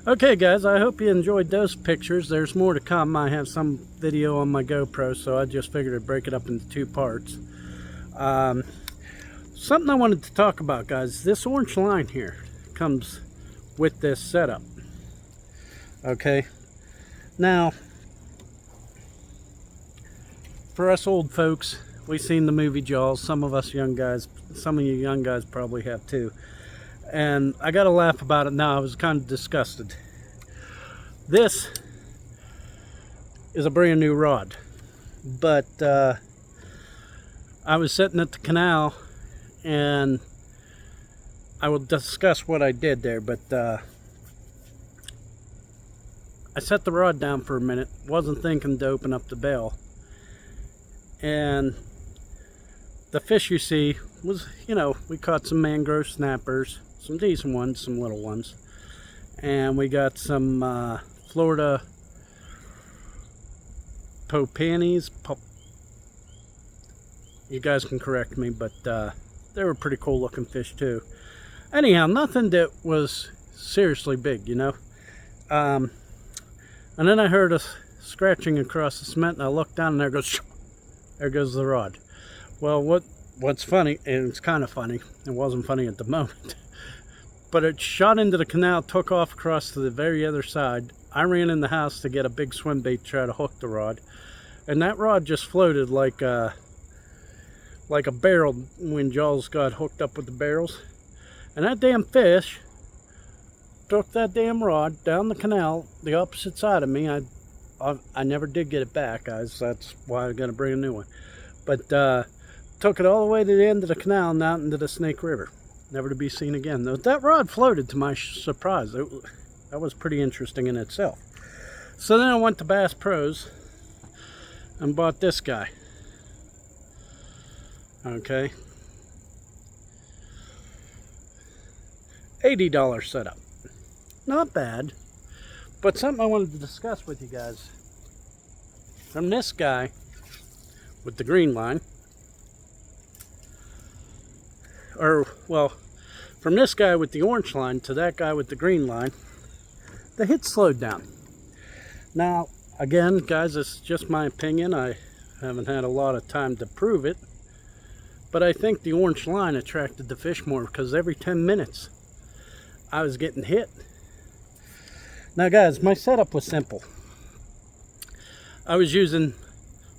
Okay guys, I hope you enjoyed those pictures. There's more to come. I have some video on my GoPro, so I just figured I'd break it up into two parts. Something I wanted to talk about, guys. This orange line here comes with this setup. Okay, now for us old folks, we've seen the movie Jaws. Some of us young guys, some of you young guys probably have too. And I gotta laugh about it now. I was kind of disgusted. This is a brand new rod, but I was sitting at the canal, and I will discuss what I did there, but I set the rod down for a minute, wasn't thinking to open up the bail, and the fish you see was, you know, we caught some mangrove snappers, some decent ones, some little ones, and we got some Florida popannies. You guys can correct me, but they were pretty cool looking fish too. Anyhow, nothing that was seriously big, you know. And then I heard a scratching across the cement, and I looked down, and there goes the rod. Well, what's funny, and it's kind of funny, it wasn't funny at the moment, but it shot into the canal, took off across to the very other side. I ran in the house to get a big swim bait to try to hook the rod, and that rod just floated like a barrel when Jaws got hooked up with the barrels. And that damn fish took that damn rod down the canal, the opposite side of me. I never did get it back, guys. That's why I got to bring a new one. But took it all the way to the end of the canal and out into the Snake River, never to be seen again. That rod floated, to my surprise. That was pretty interesting in itself. So then I went to Bass Pros and bought this guy. Okay, $80 setup. Not bad, but something I wanted to discuss with you guys. From this guy with the green line, or well, from this guy with the orange line to that guy with the green line, the hit slowed down. Now, again, guys, this is just my opinion. I haven't had a lot of time to prove it. But I think the orange line attracted the fish more, because every 10 minutes I was getting hit. Now guys, my setup was simple. I was using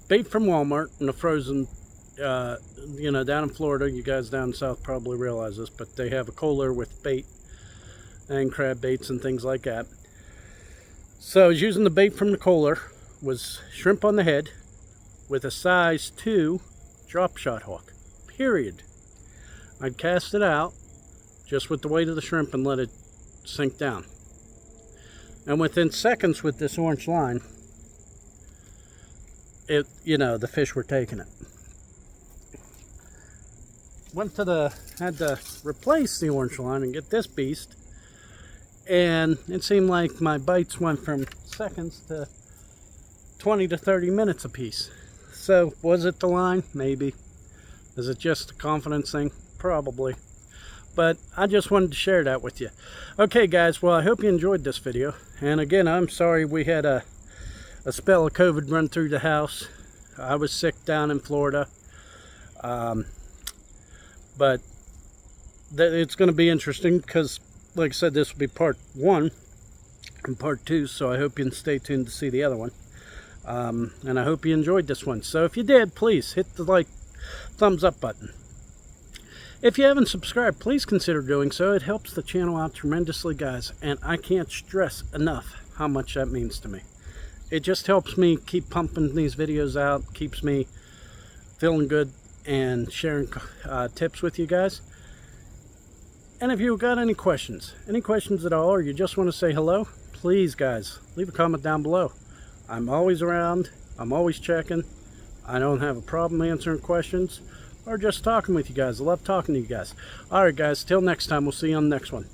bait from Walmart in a frozen, you know, down in Florida. You guys down south probably realize this, but they have a cooler with bait and crab baits and things like that. So I was using the bait from the cooler, was shrimp on the head with a size 2 drop shot hook. Period. I'd cast it out just with the weight of the shrimp and let it sink down. And within seconds with this orange line, you know, the fish were taking it. Had to replace the orange line and get this beast, and it seemed like my bites went from seconds to 20 to 30 minutes a piece. So was it the line? Maybe. Is it just a confidence thing? Probably. But I just wanted to share that with you. Okay guys, well, I hope you enjoyed this video. And again, I'm sorry we had a spell of COVID run through the house. I was sick down in Florida. But it's going to be interesting, because like I said, this will be part 1 and part 2. So I hope you can stay tuned to see the other one. And I hope you enjoyed this one. So if you did, please hit the thumbs up button. If you haven't subscribed, please consider doing so. It helps the channel out tremendously, guys, and I can't stress enough how much that means to me. It just helps me keep pumping these videos out, keeps me feeling good and sharing tips with you guys. And if you've got any questions at all, or you just want to say hello, please guys, leave a comment down below. I'm always around, I'm always checking. I don't have a problem answering questions or just talking with you guys. I love talking to you guys. Alright guys, till next time, we'll see you on the next one.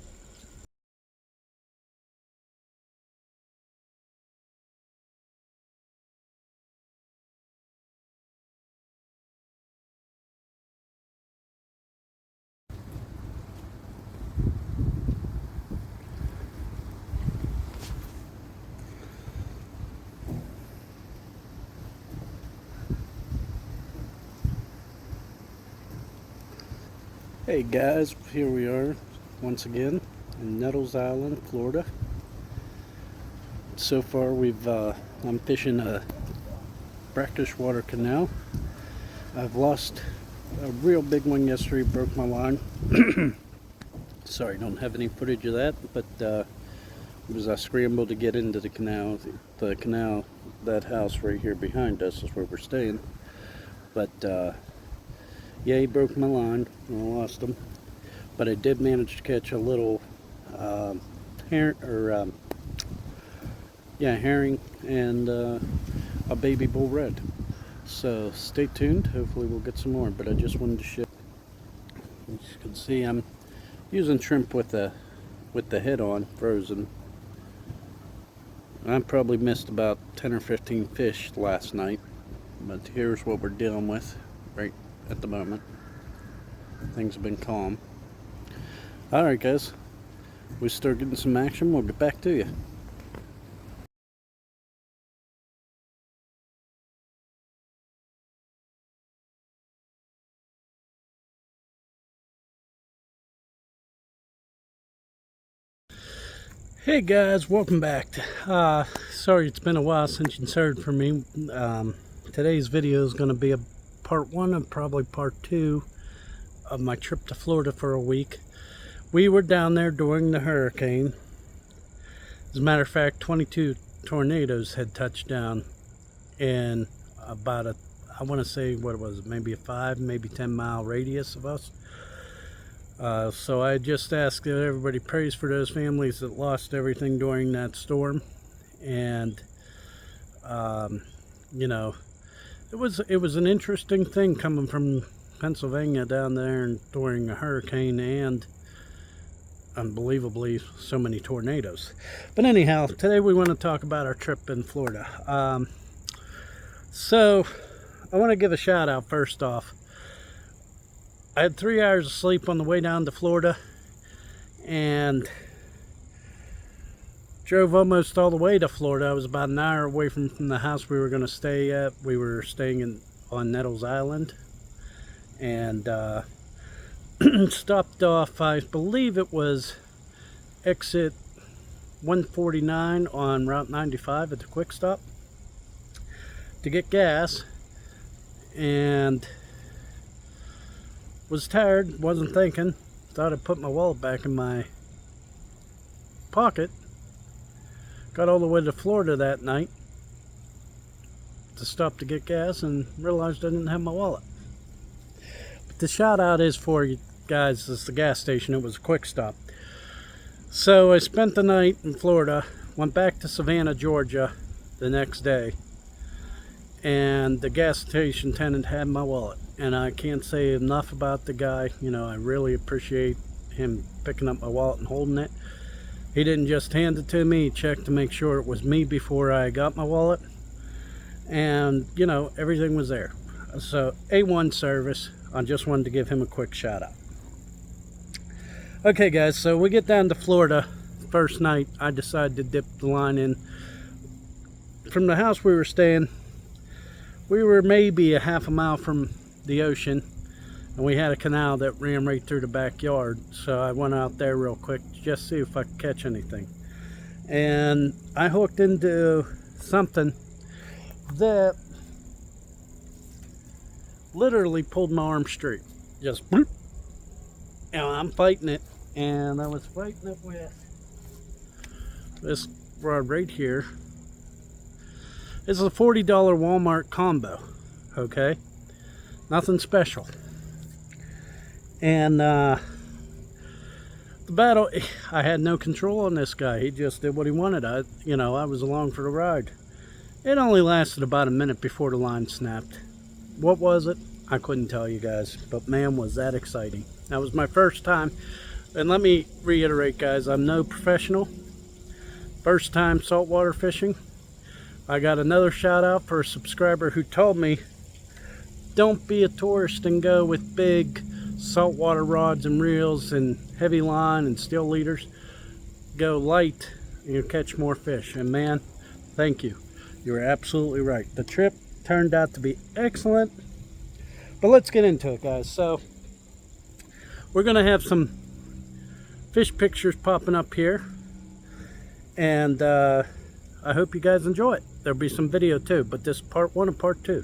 Hey guys, here we are once again in Nettles Island, Florida. So far I'm fishing a brackish water canal. I've lost a real big one yesterday, broke my line. Sorry, don't have any footage of that, but as I scrambled to get into the canal, that house right here behind us is where we're staying. But yeah, he broke my line and I lost him. But I did manage to catch a little herring and a baby bull red. So stay tuned. Hopefully we'll get some more. But I just wanted to share. As you can see, I'm using shrimp with the head on, frozen. I probably missed about 10 or 15 fish last night. But here's what we're dealing with right at the moment. Things have been calm. Alright guys, we start getting some action, we'll get back to you. Hey guys, welcome back. Sorry it's been a while since you heard from me. Today's video is going to be a part one of probably part two of my trip to Florida for a week. We were down there during the hurricane. As a matter of fact, 22 tornadoes had touched down in about I want to say, what was it, maybe a 5, maybe 10 mile radius of us. So I just ask that everybody prays for those families that lost everything during that storm. And you know, it was an interesting thing coming from Pennsylvania down there and during a hurricane and unbelievably so many tornadoes. But anyhow, today we want to talk about our trip in Florida. So I want to give a shout out first off. I had 3 hours of sleep on the way down to Florida and drove almost all the way to Florida. I was about an hour away from the house we were going to stay at. We were staying on Nettles Island and stopped off, I believe it was exit 149 on Route 95 at the quick stop to get gas, and was tired, wasn't thinking, thought I'd put my wallet back in my pocket. Got all the way to Florida that night to stop to get gas and realized I didn't have my wallet. But the shout out is for you guys, it's the gas station. It was a quick stop. So I spent the night in Florida, went back to Savannah, Georgia the next day, and the gas station attendant had my wallet. And I can't say enough about the guy. You know, I really appreciate him picking up my wallet and holding it. He didn't just hand it to me, he checked to make sure it was me before I got my wallet. And, you know, everything was there. So, A1 service. I just wanted to give him a quick shout out. Okay guys, so we get down to Florida. First night, I decided to dip the line in. From the house we were staying, we were maybe a half a mile from the ocean, and we had a canal that ran right through the backyard. So I went out there real quick just to see if I could catch anything. And I hooked into something that literally pulled my arm straight. Just bloop. And I'm fighting it, and I was fighting it with this rod right here. It's a $40 Walmart combo, okay? Nothing special. And the battle, I had no control on this guy. He just did what he wanted. I was along for the ride. It only lasted about a minute before the line snapped. What was it? I couldn't tell you guys, but man, was that exciting. That was my first time. And let me reiterate, guys, I'm no professional. First time saltwater fishing. I got another shout out for a subscriber who told me, don't be a tourist and go with big saltwater rods and reels and heavy line and steel leaders. Go light and you'll catch more fish. And man, thank you. You were absolutely right. The trip turned out to be excellent. But let's get into it, guys. So we're going to have some fish pictures popping up here. And I hope you guys enjoy it. There'll be some video too, but this is part 1 and part 2.